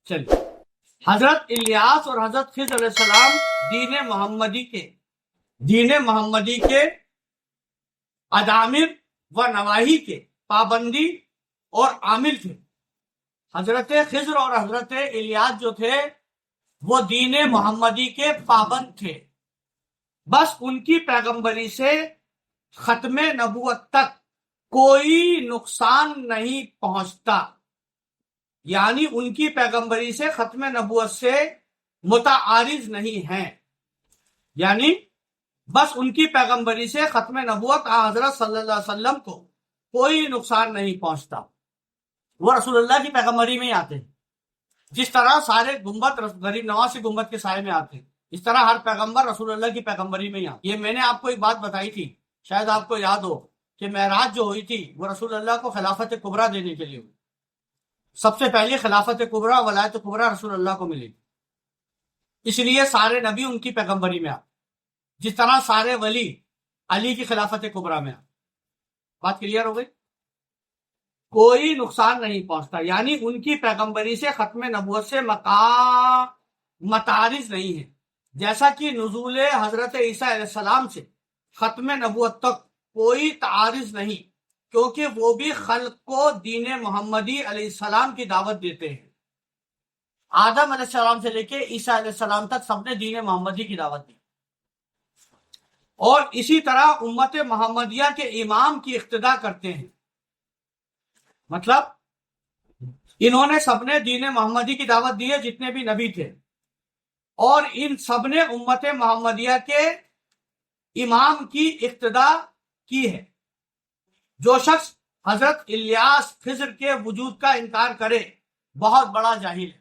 چلیے، حضرت الیاس اور حضرت خضر علیہ السلام دین محمدی کے ادامر و نواہی کے پابندی اور عامل تھے۔ حضرت خضر اور حضرت الیاس جو تھے وہ دین محمدی کے پابند تھے، بس ان کی پیغمبری سے ختم نبوت تک کوئی نقصان نہیں پہنچتا، یعنی ان کی پیغمبری سے ختم نبوت سے متعارض نہیں ہیں، یعنی بس ان کی پیغمبری سے ختم نبوت حضرت صلی اللہ علیہ وسلم کو کوئی نقصان نہیں پہنچتا۔ وہ رسول اللہ کی پیغمبری میں ہی آتے ہیں، جس طرح سارے گنبد غریب نواز سے گنبد کے سائے میں آتے ہیں، اس طرح ہر پیغمبر رسول اللہ کی پیغمبری میں ہی آتے۔ یہ میں نے آپ کو ایک بات بتائی تھی، شاید آپ کو یاد ہو، کہ معراج جو ہوئی تھی وہ رسول اللہ کو خلافت کبریٰ دینے کے لیے ہوئی۔ سب سے پہلے خلافت کبریٰ، ولایت کبریٰ رسول اللہ کو ملی، اس لیے سارے نبی ان کی پیغمبری میں آتے، جس طرح سارے ولی علی کی خلافت کبریٰ میں آتے۔ بات کلیئر ہو گئی؟ کوئی نقصان نہیں پہنچتا، یعنی ان کی پیغمبری سے ختم نبوت سے متعارض نہیں ہے، جیسا کہ نزول حضرت عیسیٰ علیہ السلام سے ختم نبوت تک کوئی تعارض نہیں، کیونکہ وہ بھی خلق کو دین محمدی علیہ السلام کی دعوت دیتے ہیں۔ آدم علیہ السلام سے لے کے عیسیٰ علیہ السلام تک سب نے دین محمدی کی دعوت دی، اور اسی طرح امت محمدیہ کے امام کی اقتداء کرتے ہیں، مطلب انہوں نے سب نے دین محمدی کی دعوت دی ہے، جتنے بھی نبی تھے، اور ان سب نے امت محمدیہ کے امام کی اقتداء کی ہے۔ جو شخص حضرت الیاس خضر کے وجود کا انکار کرے بہت بڑا جاہل ہے۔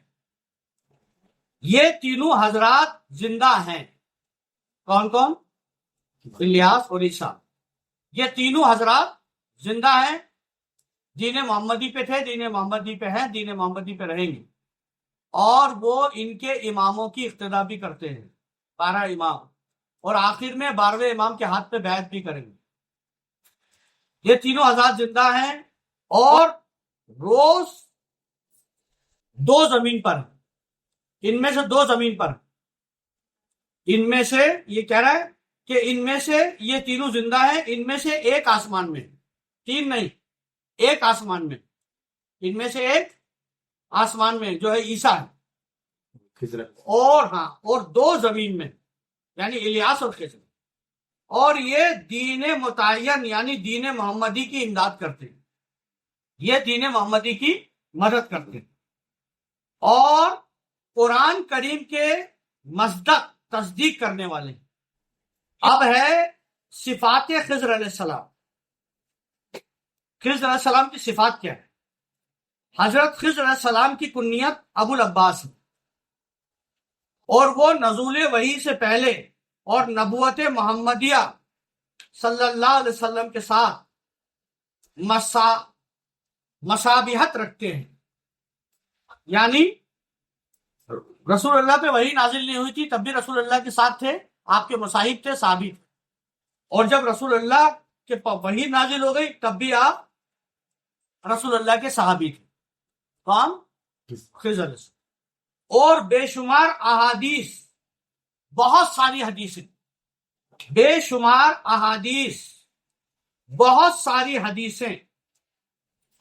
یہ تینوں حضرات زندہ ہیں۔ کون کون؟ الیاس اور عیسیٰ، یہ تینوں حضرات زندہ ہیں، دین محمدی پہ تھے، دین محمدی پہ ہیں، دین محمدی پہ رہیں گے، اور وہ ان کے اماموں کی اقتداء بھی کرتے ہیں، 12 امام، اور آخر میں 12ویں امام کے ہاتھ پہ بیعت بھی کریں گے۔ یہ تینوں حضرات زندہ ہیں، اور روز 2 زمین پر ہیں، ان میں سے 2 زمین پر ہیں، ان میں سے یہ کہہ رہا ہے کہ ان میں سے یہ تینوں زندہ ہیں، ان میں سے ایک آسمان میں، 3 نہیں، ایک آسمان میں، ان میں سے ایک آسمان میں جو ہے عیسیٰ ہے، اور 2 زمین میں، یعنی الیاس اور خضر، اور یہ دین متعین یعنی دین محمدی کی امداد کرتے ہیں، یہ دین محمدی کی مدد کرتے ہیں، اور قرآن کریم کے مصدق تصدیق کرنے والے ہیں۔ اب ہے صفات خضر علیہ السلام۔ خضر علیہ السلام کی صفات کیا ہے؟ حضرت خضر علیہ السلام کی کنیت ابو العباس ہے، اور وہ نزول وحی سے پہلے اور نبوت محمدیہ صلی اللہ علیہ وسلم کے ساتھ مشابہت رکھتے ہیں، یعنی رسول اللہ پہ وحی نازل نہیں ہوئی تھی تب بھی رسول اللہ کے ساتھ تھے، آپ کے مصاحب تھے، صحابی تھے، اور جب رسول اللہ کے وحی نازل ہو گئی تب بھی آپ رسول اللہ کے صحابی تھے۔ کون؟ خضر، اور بے شمار احادیث، بہت ساری حدیثیں، بے شمار احادیث، بہت ساری حدیثیں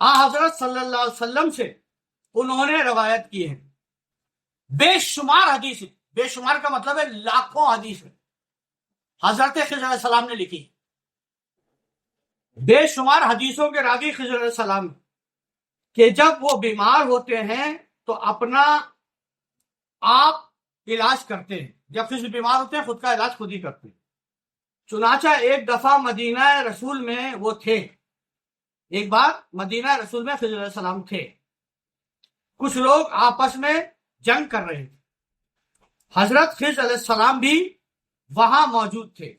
حضرت صلی اللہ علیہ وسلم سے انہوں نے روایت کی ہیں، بے شمار حدیثیں، بے شمار کا مطلب ہے لاکھوں حدیثیں حضرت خضر علیہ السلام نے لکھی، بے شمار حدیثوں کے راوی خضر علیہ السلام، کہ جب وہ بیمار ہوتے ہیں تو اپنا آپ علاج کرتے ہیں، جب خضر بیمار ہوتے ہیں خود کا علاج خود ہی کرتے ہیں۔ چنانچہ ایک دفعہ مدینہ رسول میں وہ تھے، ایک بار مدینہ رسول میں خضر علیہ السلام تھے، کچھ لوگ آپس میں جنگ کر رہے تھے، حضرت خضر علیہ السلام بھی وہاں موجود تھے،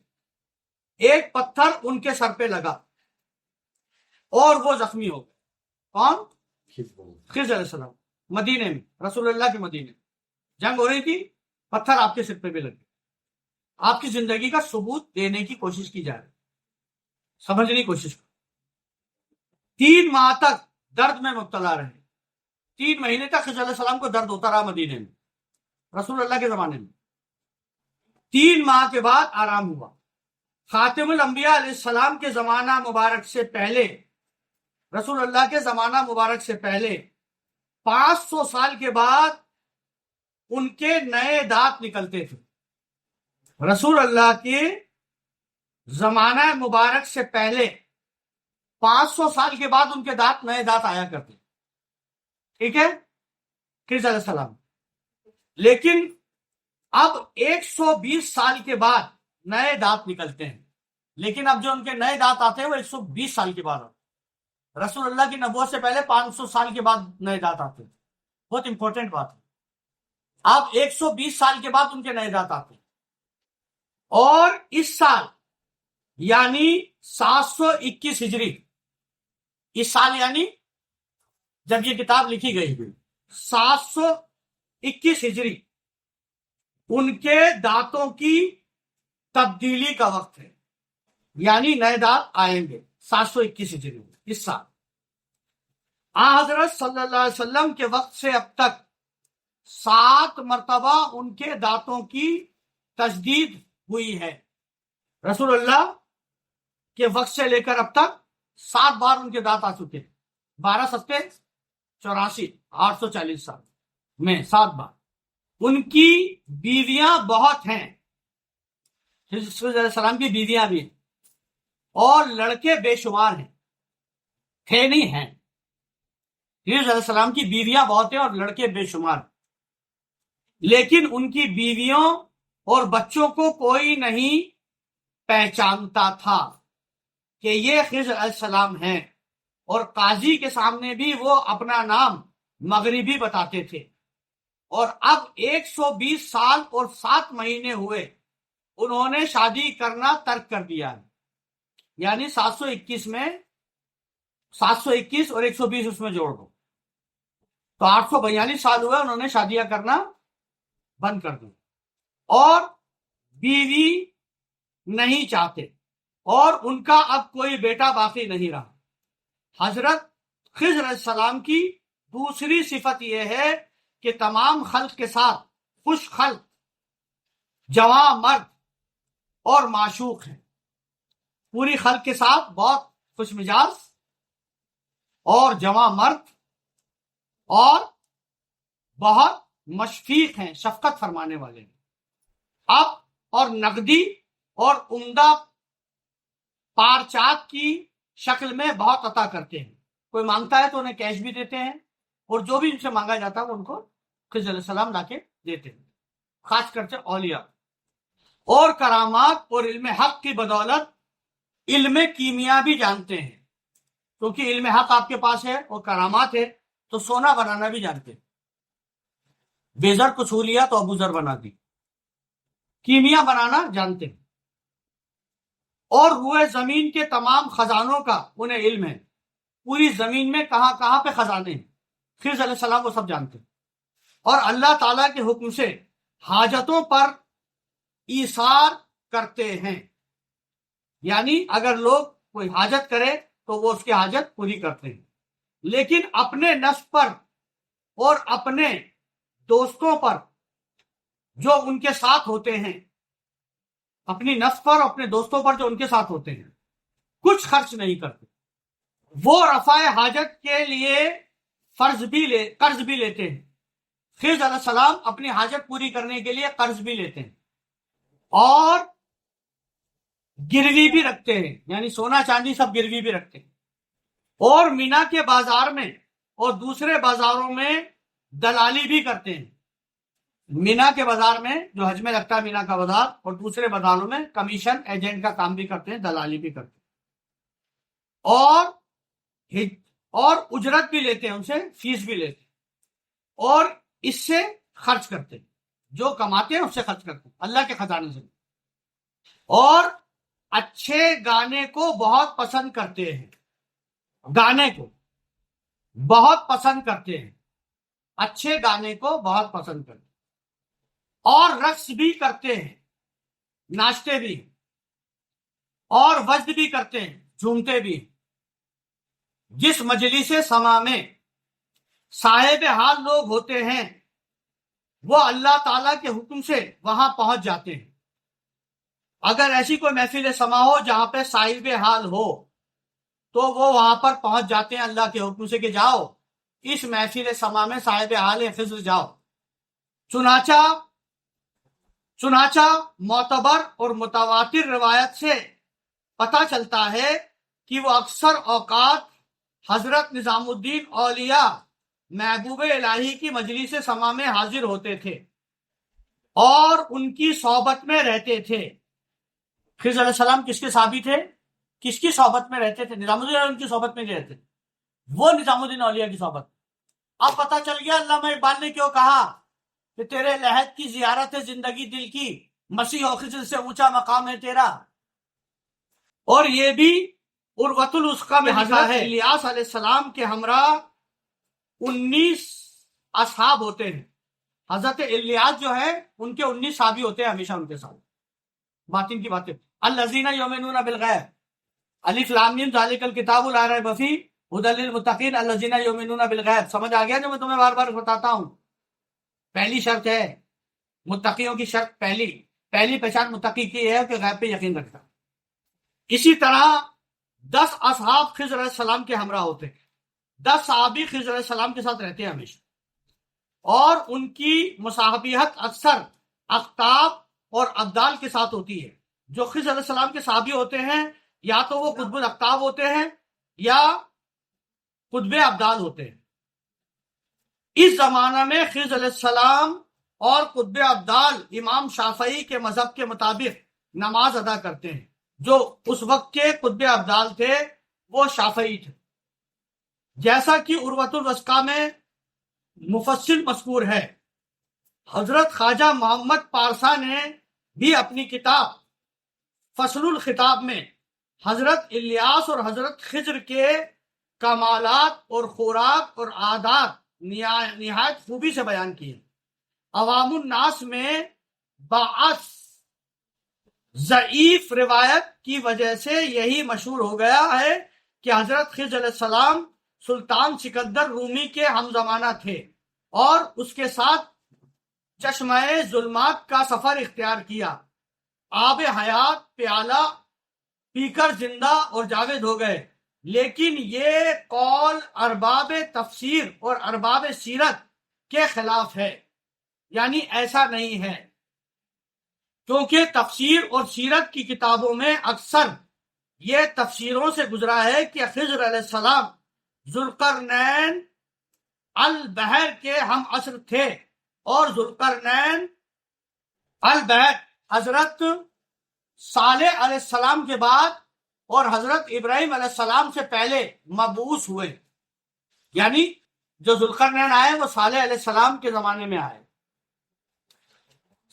ایک پتھر ان کے سر پہ لگا اور وہ زخمی ہو گئے۔ کون؟ خضر علیہ السلام، مدینے میں، رسول اللہ کے مدینے میں جنگ ہو رہی تھی، پتھر آپ کے سر پہ بھی لگے، آپ کی زندگی کا ثبوت دینے کی کوشش کی جا رہی، سمجھنے کی کوشش کرو۔ 3 ماہ تک درد میں مبتلا رہے، 3 مہینے تک خضر علیہ السلام کو درد ہوتا رہا مدینے میں، رسول اللہ کے زمانے میں۔ 3 ماہ کے بعد آرام ہوا۔ خاتم الانبیاء علیہ السلام کے زمانہ مبارک سے پہلے، رسول اللہ کے زمانہ مبارک سے پہلے 500 سال کے بعد ان کے نئے دانت نکلتے تھے۔ رسول اللہ کے زمانہ مبارک سے پہلے 500 سال کے بعد ان کے دانت، نئے دانت آیا کرتے، ٹھیک ہے، خضر علیہ السلام۔ لیکن اب 120 سال کے بعد نئے دانت نکلتے ہیں، لیکن اب جو ان کے نئے دانت آتے ہیں وہ 120 سال کے بعد آتے ہیں۔ رسول اللہ کی نبوت سے پہلے 500 سال کے بعد نئے دانت آتے ہیں۔ بہت امپورٹنٹ بات ہے۔ اب 120 سال کے بعد ان کے نئے دانت آتے ہیں، اور اس سال یعنی 721 ہجری، اس سال یعنی جب یہ کتاب لکھی گئی 721 ہجری ان کے دانتوں کی تبدیلی کا وقت ہے، یعنی نئے دانت آئیں گے 721 ہجری میں اس سال۔ حضرت صلی اللہ علیہ وسلم کے وقت سے اب تک 7 مرتبہ ان کے دانتوں کی تجدید ہوئی ہے۔ رسول اللہ کے وقت سے لے کر اب تک 7 بار ان کے دانت آ چکے ہیں، 12 ستے 84، 840 سال میں 7 بار۔ ان کی بیویاں بہت ہیں، حضرت علیہ السلام کی بیویاں بھی ہیں، اور لڑکے بے شمار ہیں، تھے نہیں ہیں۔ حضرت علیہ السلام کی بیویاں بہت ہیں اور لڑکے بے شمار، لیکن ان کی بیویوں اور بچوں کو کوئی نہیں پہچانتا تھا کہ یہ خضر علیہ السلام ہیں، اور قاضی کے سامنے بھی وہ اپنا نام مغربی بتاتے تھے۔ اور اب 120 سال اور 7 مہینے ہوئے انہوں نے شادی کرنا ترک کر دیا ہے، یعنی 721 میں 721 اور 120 اس میں جوڑ دو تو 842 سال ہوئے انہوں نے شادیاں کرنا بند کر دی، اور بیوی نہیں چاہتے، اور ان کا اب کوئی بیٹا باقی نہیں رہا۔ حضرت خضر علیہ السلام کی دوسری صفت یہ ہے کہ تمام خلق کے ساتھ خوش خلق، جوان مرد اور معشوق ہیں۔ پوری خلق کے ساتھ بہت خوش مزاج اور جوان مرد، اور بہت مشفیق ہیں، شفقت فرمانے والے ہیں۔ اب اور نقدی اور عمدہ پارچات کی شکل میں بہت عطا کرتے ہیں، کوئی مانگتا ہے تو انہیں کیش بھی دیتے ہیں، اور جو بھی ان سے مانگا جاتا ہے وہ ان کو خضر علیہ السلام لا کے دیتے ہیں، خاص کر کے اولیاء۔ اور کرامات اور علم حق کی بدولت علم کیمیا بھی جانتے ہیں، کیونکہ علم حق آپ کے پاس ہے اور کرامات ہے تو سونا بنانا بھی جانتے ہیں۔ بے زر کو چھو لیا تو ابو ذر بنا دی، کیمیا بنانا جانتے ہیں، اور روئے زمین کے تمام خزانوں کا انہیں علم ہے، پوری زمین میں کہاں کہاں پہ خزانے ہیں خضر علیہ السلام وہ سب جانتے ہیں، اور اللہ تعالیٰ کے حکم سے حاجتوں پر ایثار کرتے ہیں، یعنی اگر لوگ کوئی حاجت کرے تو وہ اس کی حاجت پوری کرتے ہیں، لیکن اپنے نفس پر اور اپنے دوستوں پر جو ان کے ساتھ ہوتے ہیں، اپنی نفس پر اور اپنے دوستوں پر جو ان کے ساتھ ہوتے ہیں کچھ خرچ نہیں کرتے۔ وہ رفع حاجت کے لیے قرض بھی لیتے ہیں۔ خضر علیہ السلام اپنی حاجت پوری کرنے کے لیے قرض بھی لیتے ہیں، اور گروی بھی رکھتے ہیں، یعنی سونا چاندی سب گروی بھی رکھتے ہیں، اور مینا کے بازار میں اور دوسرے بازاروں میں دلالی بھی کرتے ہیں۔ مینا کے بازار میں جو حج میں لگتا ہے مینا کا بازار، اور دوسرے بازاروں میں کمیشن ایجنٹ کا کام بھی کرتے ہیں، دلالی بھی کرتے ہیں، اور اجرت بھی لیتے ہیں، ان سے فیس بھی لیتے ہیں، اور اس سے خرچ کرتے ہیں، جو کماتے ہیں اس سے خرچ کرتے ہیں اللہ کے خزانے سے، اور اچھے گانے کو بہت پسند کرتے ہیں، گانے کو بہت پسند کرتے ہیں، اچھے گانے کو بہت پسند کرتے ہیں، اور رقص بھی کرتے ہیں، ناچتے بھی ہیں، اور وجد بھی کرتے ہیں، جھومتے بھی ہیں۔ جس مجلس سما میں صاحب حال لوگ ہوتے ہیں وہ اللہ تعالیٰ کے حکم سے وہاں پہنچ جاتے ہیں۔ اگر ایسی کوئی محفل سما ہو جہاں پہ صاحب حال ہو تو وہ وہاں پر پہنچ جاتے ہیں اللہ کے حکم سے کہ جاؤ اس محفل سما میں صاحب حال خضر جاؤ۔ چنانچہ معتبر اور متواتر روایت سے پتہ چلتا ہے کہ وہ اکثر اوقات حضرت نظام الدین اولیاء محبوب الہی کی مجلس سما میں حاضر ہوتے تھے اور ان کی صحبت میں رہتے تھے۔ خضر علیہ السلام کس کے صحابی تھے؟ کس کی صحبت میں رہتے تھے؟ نظام الدین ان کی صحبت میں رہتے تھے، وہ نظام الدین اولیاء کی صحبت۔ اب پتہ چل گیا علامہ اقبال نے کیوں کہا کہ تیرے لحد کی زیارت ہے زندگی دل کی، مسیح و خضر سے اونچا مقام ہے تیرا۔ اور یہ بھی عروۃ الوثقی میں حضرت الیاس علیہ السلام کے ہمراہ 19 اصحاب ہوتے ہیں۔ حضرت الیاس جو ہے ان کے 19 صحابی ہوتے ہیں ہمیشہ ان کے ساتھ، باطن کی باتیں۔ الذین یؤمنون بالغیب، الف لام میم ذالک الکتاب لا ریب فیہ ھدی للمتقین الذین یؤمنون بالغیب۔ سمجھ آ گیا جو میں تمہیں بار بار بتاتا ہوں؟ پہلی شرط ہے متقیوں کی، شرط پہلی پہچان متقی کی ہے کہ غیب پہ یقین رکھتا۔ اسی طرح 10 اصحاب خضر علیہ السلام کے ہمراہ ہوتے ہیں، 10 صحابی خضر علیہ السلام کے ساتھ رہتے ہیں ہمیشہ، اور ان کی مصاحبیت اکثر اقطاب اور ابدال کے ساتھ ہوتی ہے۔ جو خضر علیہ السلام کے صحابی ہوتے ہیں یا تو وہ قطب الاقطاب ہوتے ہیں یا قطب ابدال ہوتے ہیں۔ اس زمانہ میں خضر علیہ السلام اور قطب ابدال امام شافعی کے مذہب کے مطابق نماز ادا کرتے ہیں۔ جو اس وقت کے قطب ابدال تھے وہ شافعی تھے، جیسا کہ عروۃ الوثقی میں مفصل مذکور ہے۔ حضرت خواجہ محمد پارسا نے بھی اپنی کتاب فصل الخطاب میں حضرت الیاس اور حضرت خضر کے کمالات اور خوراک اور عادات نہایت خوبی سے بیان کیے۔ عوام الناس میں باعث ضعیف روایت کی وجہ سے یہی مشہور ہو گیا ہے کہ حضرت خضر علیہ السلام سلطان سکندر رومی کے ہم زمانہ تھے اور اس کے ساتھ چشمہ ظلمات کا سفر اختیار کیا۔ آب حیات پیالہ پی کر زندہ اور جاوید ہو گئے، لیکن یہ قول ارباب تفسیر اور ارباب سیرت کے خلاف ہے، یعنی ایسا نہیں ہے، کیونکہ تفسیر اور سیرت کی کتابوں میں اکثر یہ تفسیروں سے گزرا ہے کہ خضر علیہ السلام ذوالقرنین البحر کے ہم عصر تھے، اور ذوالقرنین البحر حضرت صالح علیہ السلام کے بعد اور حضرت ابراہیم علیہ السلام سے پہلے مبعوث ہوئے، یعنی جو ذوالقرنین آئے وہ صالح علیہ السلام کے زمانے میں آئے،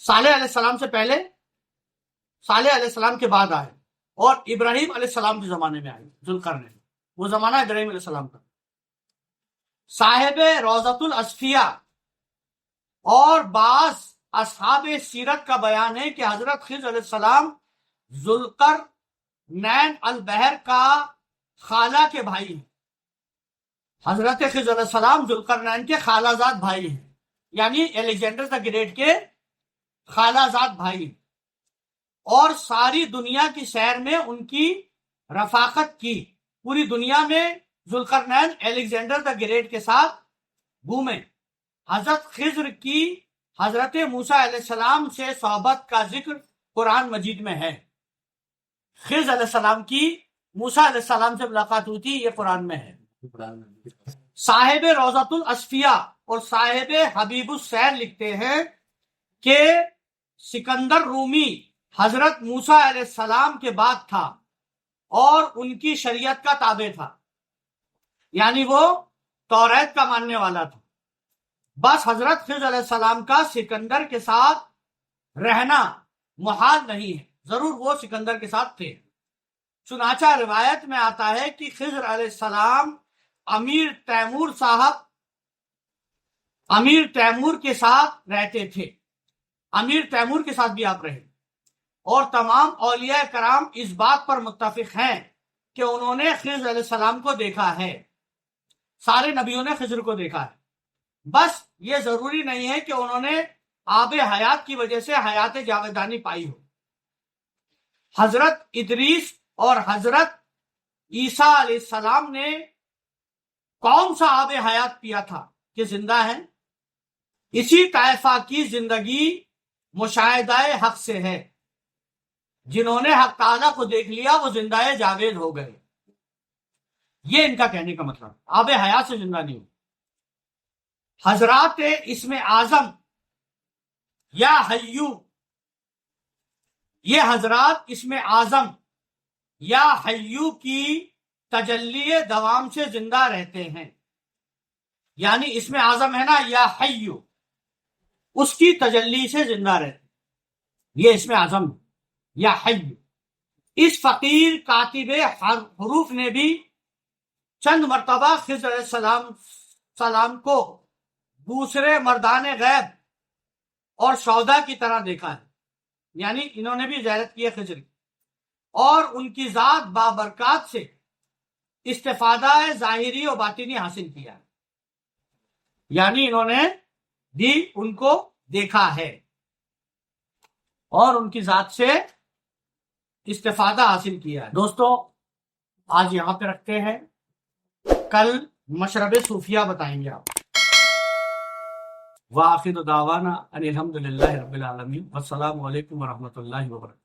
صالح علیہ السلام سے پہلے، صالح علیہ السلام کے بعد آئے، اور ابراہیم علیہ السلام کے زمانے میں آئے ذوالقرنین، وہ زمانہ ابراہیم علیہ السلام کا۔ صاحب روضۃ الاصفیاء اور بعض اصحاب سیرت کا بیان ہے کہ حضرت خضر علیہ السلام ذوالقرنین البحر کا خالہ کے بھائی ہیں۔ حضرت خضر علیہ السلام ذوالقرنین کے خالہ زاد بھائی ہیں، یعنی الیگزینڈر دا گریٹ کے خالہ زاد بھائی، اور ساری دنیا کی سیر میں ان کی رفاقت کی۔ پوری دنیا میں ذوالقرنین الیگزینڈر دا گریٹ کے ساتھ گھومے۔ حضرت خضر کی حضرت موسیٰ علیہ السلام سے صحبت کا ذکر قرآن مجید میں ہے۔ خضر علیہ السلام کی موسیٰ علیہ السلام سے ملاقات ہوئی تھی، یہ قرآن میں ہے۔ صاحب روضۃ الاصفیاء اور صاحب حبیب السیر لکھتے ہیں کہ سکندر رومی حضرت موسیٰ علیہ السلام کے بعد تھا اور ان کی شریعت کا تابع تھا، یعنی وہ توریت کا ماننے والا تھا۔ بس حضرت خضر علیہ السلام کا سکندر کے ساتھ رہنا محال نہیں ہے، ضرور وہ سکندر کے ساتھ تھے۔ چنانچہ روایت میں آتا ہے کہ خضر علیہ السلام امیر تیمور کے ساتھ رہتے تھے، امیر تیمور کے ساتھ بھی آپ رہے، اور تمام اولیاء کرام اس بات پر متفق ہیں کہ انہوں نے خضر علیہ السلام کو دیکھا ہے، سارے نبیوں نے خضر کو دیکھا ہے۔ بس یہ ضروری نہیں ہے کہ انہوں نے آب حیات کی وجہ سے حیات جاویدانی پائی ہو. حضرت ادریس اور حضرت عیسیٰ علیہ السلام نے کون سا آب حیات پیا تھا کہ زندہ ہے؟ اسی طائفہ کی زندگی مشاہدہ حق سے ہے. جنہوں نے حق تعالیٰ کو دیکھ لیا وہ زندہ جاوید ہو گئے. یہ ان کا کہنے کا مطلب، آب حیات سے زندہ نہیں ہو. حضرات اسم اعظم یا حیو، یہ حضرات اسم اعظم یا حیو کی تجلی دوام سے زندہ رہتے ہیں. یعنی اسم اعظم ہے نا یا حیو، اس کی تجلی سے زندہ رہتے ہیں. یہ اسم اعظم یا حیو. اس فقیر کاتب حروف نے بھی چند مرتبہ خضر علیہ السلام کو دوسرے مردان غیب اور سودا کی طرح دیکھا ہے. یعنی انہوں نے بھی زیارت کی ہے خضر کی، اور ان کی ذات بابرکات سے استفادہ ظاہری و باطنی حاصل کیا ہے. یعنی انہوں نے بھی ان کو دیکھا ہے اور ان کی ذات سے استفادہ حاصل کیا ہے. دوستو آج یہاں پہ رکھتے ہیں، کل مشرب صوفیہ بتائیں گے آپ. وآخر دعوانا ان الحمد للہ رب العالمین، والسلام علیکم ورحمۃ اللہ وبرکاتہ.